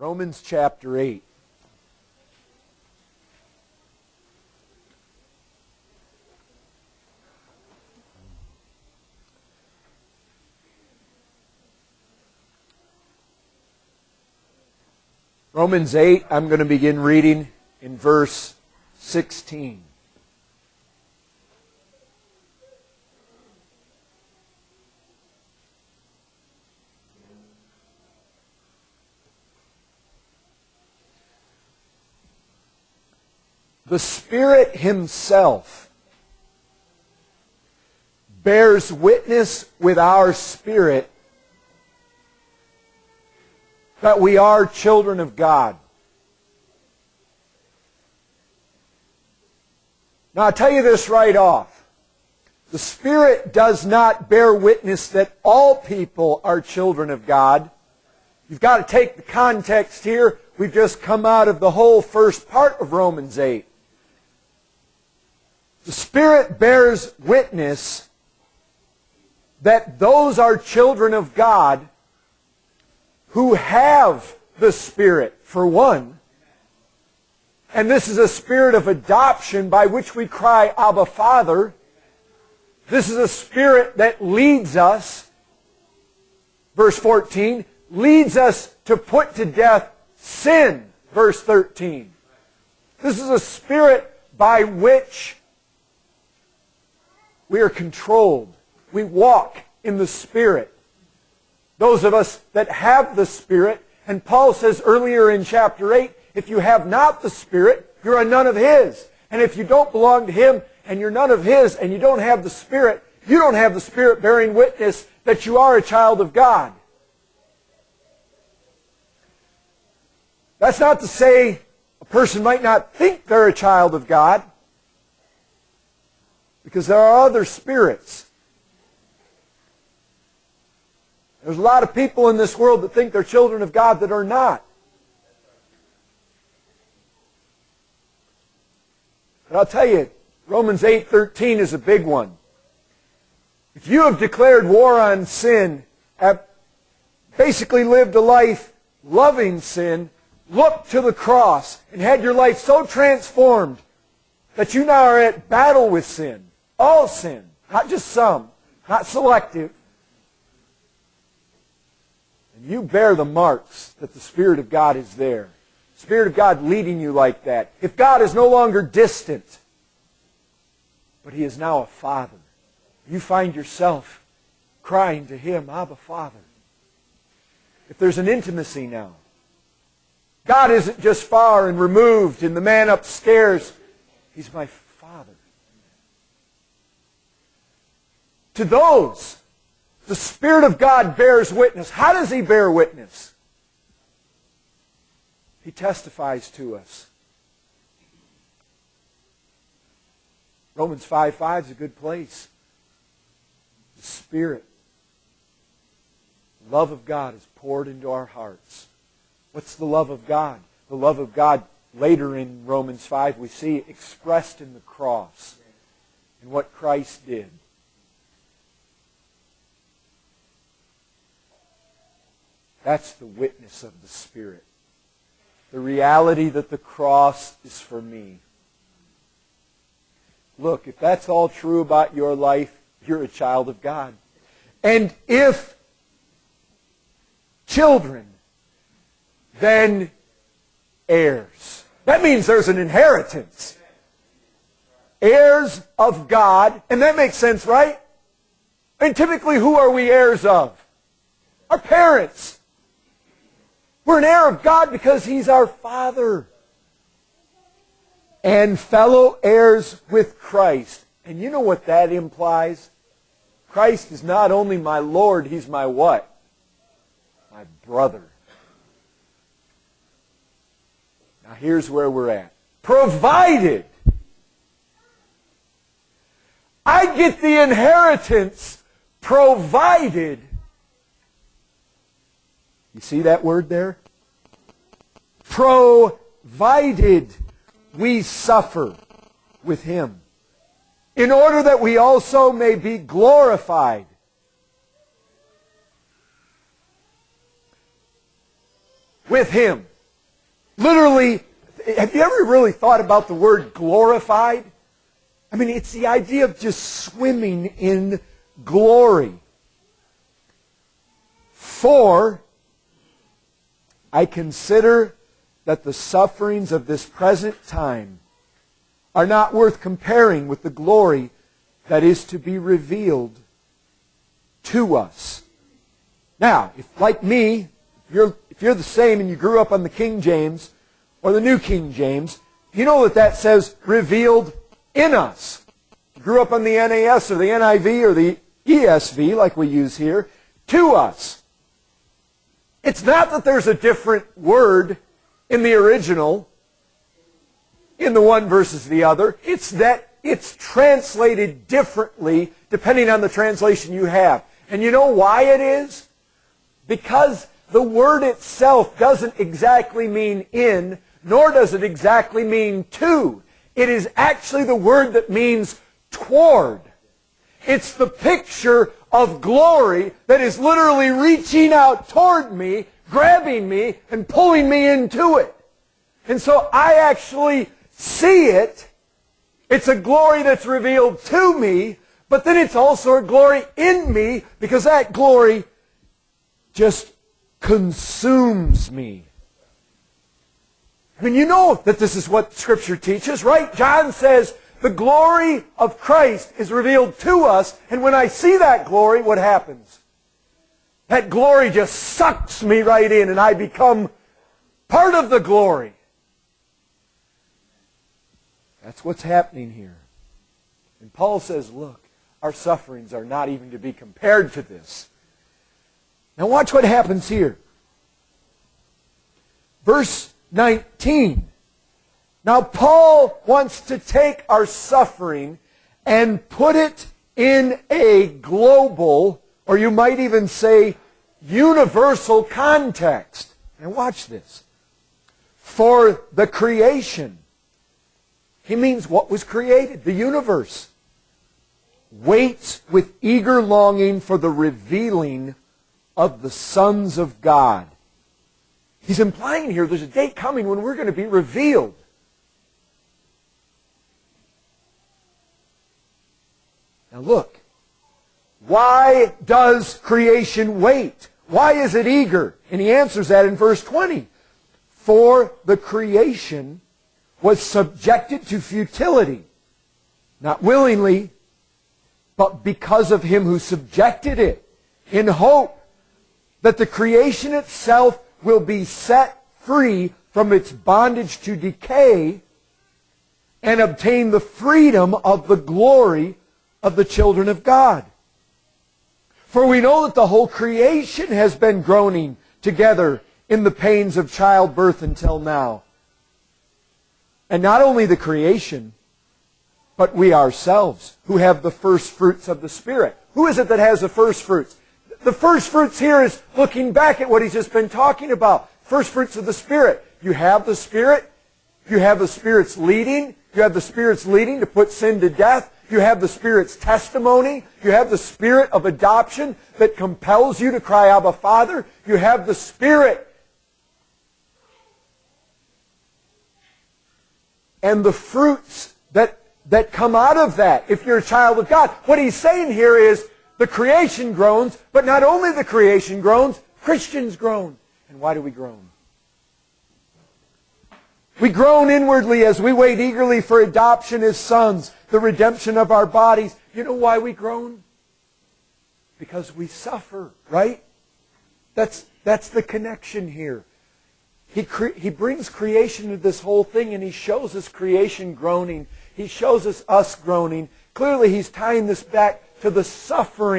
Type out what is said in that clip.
Romans chapter 8. Romans 8, I'm going to begin reading in verse 16. The Spirit Himself bears witness with our spirit that we are children of God. Now, I'll tell you this right off. The Spirit does not bear witness that all people are children of God. You've got to take the context here. We've just come out of the whole first part of Romans 8. The Spirit bears witness that those are children of God who have the Spirit, for one. And this is a spirit of adoption by which we cry, Abba, Father. This is a spirit that leads us, verse 14, leads us to put to death sin, verse 13. This is a spirit by which we are controlled. We walk in the Spirit. Those of us that have the Spirit, and Paul says earlier in chapter 8, if you have not the Spirit, you're a none of His. And if you don't belong to Him, and you're none of His, and you don't have the Spirit, you don't have the Spirit bearing witness that you are a child of God. That's not to say a person might not think they're a child of God, because there are other spirits. There's a lot of people in this world that think they're children of God that are not. But I'll tell you, Romans 8:13 is a big one. If you have declared war on sin, have basically lived a life loving sin, looked to the cross, and had your life so transformed that you now are at battle with sin, all sin, not just some, not selective, and you bear the marks that the Spirit of God is there. The Spirit of God leading you like that. If God is no longer distant, but He is now a Father, you find yourself crying to Him, Abba, Father. If there's an intimacy now, God isn't just far and removed in the man upstairs. He's my Father. To those, the Spirit of God bears witness. How does He bear witness? He testifies to us. Romans 5:5 is a good place. The Spirit, the love of God is poured into our hearts. What's the love of God? The love of God, later in Romans 5, we see expressed in the cross, in what Christ did. That's the witness of the Spirit. The reality that the cross is for me. Look, if that's all true about your life, you're a child of God. And if children, then heirs. That means there's an inheritance. Heirs of God. And that makes sense, right? And typically, who are we heirs of? Our parents. We're an heir of God because He's our Father. And fellow heirs with Christ. And you know what that implies? Christ is not only my Lord, He's my what? My brother. Now here's where we're at. Provided I get the inheritance, provided. You see that word there? Provided we suffer with Him, in order that we also may be glorified. With Him. literally, have you ever really thought about the word glorified? I mean, it's the idea of just swimming in glory. For I consider that the sufferings of this present time are not worth comparing with the glory that is to be revealed to us. Now, if like me, if you're the same and you grew up on the King James or the New King James, you know that says revealed in us. You grew up on the NAS or the NIV or the ESV like we use here, to us. It's not that there's a different word in the original, in the one versus the other. It's that it's translated differently depending on the translation you have. And you know why it is? Because the word itself doesn't exactly mean in, nor does it exactly mean to. It is actually the word that means toward. It's the picture of glory that is literally reaching out toward me, grabbing me, and pulling me into it. And so I actually see it. It's a glory that's revealed to me, but then it's also a glory in me because that glory just consumes me. I mean, you know that this is what Scripture teaches, right? John says the glory of Christ is revealed to us, and when I see that glory, what happens? That glory just sucks me right in, and I become part of the glory. That's what's happening here. And Paul says, look, our sufferings are not even to be compared to this. Now watch what happens here. Verse 19. Now Paul wants to take our suffering and put it in a global, or you might even say universal context. And watch this. For the creation. He means what was created, the universe. Waits with eager longing for the revealing of the sons of God. He's implying here there's a day coming when we're going to be revealed. Now look, why does creation wait? Why is it eager? And he answers that in verse 20. For the creation was subjected to futility, not willingly, but because of him who subjected it, in hope that the creation itself will be set free from its bondage to decay and obtain the freedom of the glory of the children of God. For we know that the whole creation has been groaning together in the pains of childbirth until now. And not only the creation, but we ourselves, who have the first fruits of the Spirit. Who is it that has the first fruits? The first fruits here is looking back at what he's just been talking about. First fruits of the Spirit. You have the Spirit. You have the Spirit's leading. You have the Spirit's leading to put sin to death. You have the Spirit's testimony. You have the Spirit of adoption that compels you to cry, Abba, Father. You have the Spirit. And the fruits that come out of that, if you're a child of God. What he's saying here is the creation groans, but not only the creation groans, Christians groan. And why do we groan? We groan inwardly as we wait eagerly for adoption as sons, the redemption of our bodies. You know why we groan? Because we suffer, right? That's the connection here. He brings creation to this whole thing, and he shows us creation groaning. He shows us groaning. Clearly, he's tying this back to the suffering